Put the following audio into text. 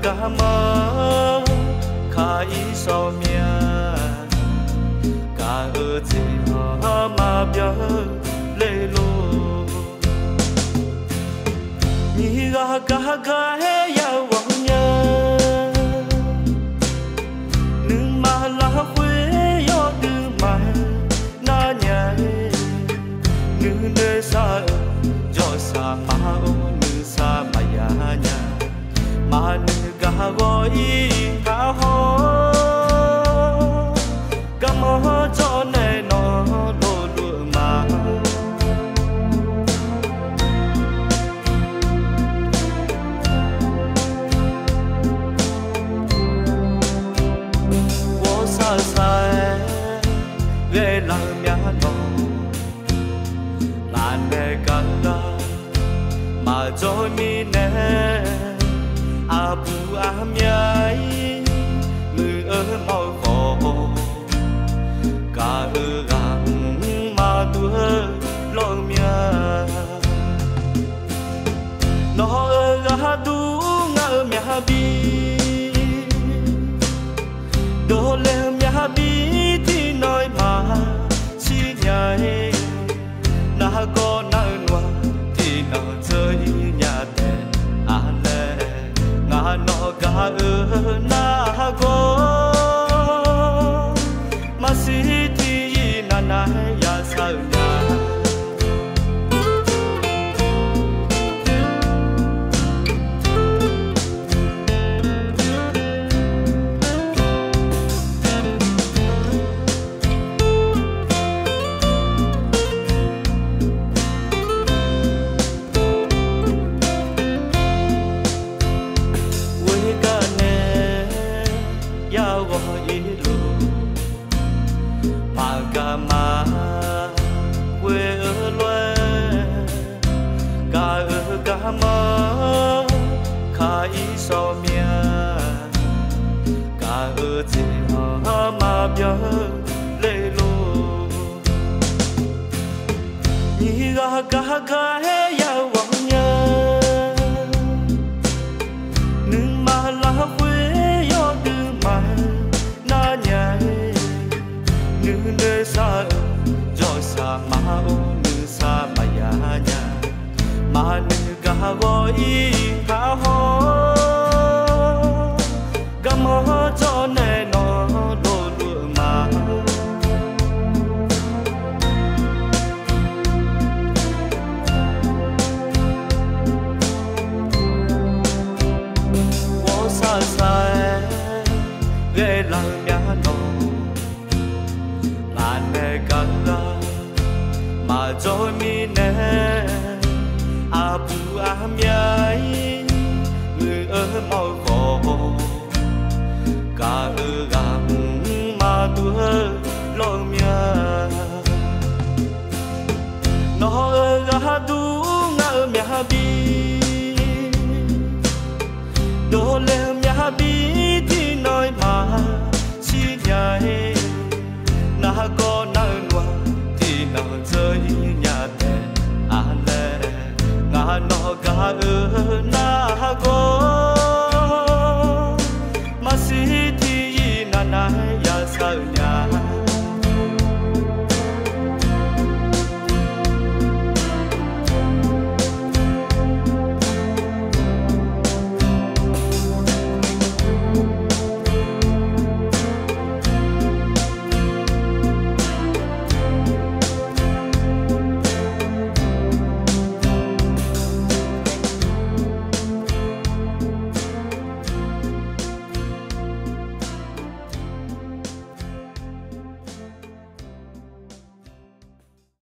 cả mơ khai so mía cả ở chỉ mà bia lê lô nhị gà cả hay ya vọng nhớ nương mà lá quê yo tư mà na nhà nương nơi xa cho xa mà nương xa mà ya nhà mà nương gà gọi cá ho cá mò cho này nó lô lụa mà wo xa xa ghê lòng nhà nó ngàn nè càng ra mà cho mi nè abu amyai mưa ở màu khổ cả ở gắng mà tua lo mía nó ở gà tu ngỡ mía bi đồ leo mía bi thì nói mà chi nhảy na có na noa thì nó chơi nhà tè anh ngà nó gà ở na có mà si thì na na ya sao nhà mà quê ở loe cả ở cả mơ khai so mía cả ở chỉ mà bia lê lô nhị gà cả hay ya vọng nhớ nương mà lá quê yo tư mà na nhà nương nơi xa cho xa mà nương xa mà ya nhà mà nương gà gọi cá ho cá mò cho nè nó đồ lụa mà wo xa xa ghê lòng nhà nó nè càng ra mà cho mi nè abu amyai người ở màu khổ cả ở gắng mà tua lo mía nó ở gà tu ngỡ mía bi đồ leo mía bi thì nói mà chi nhảy na có na noa thì nó chơi nhà tè anh ngà nó gà ở na có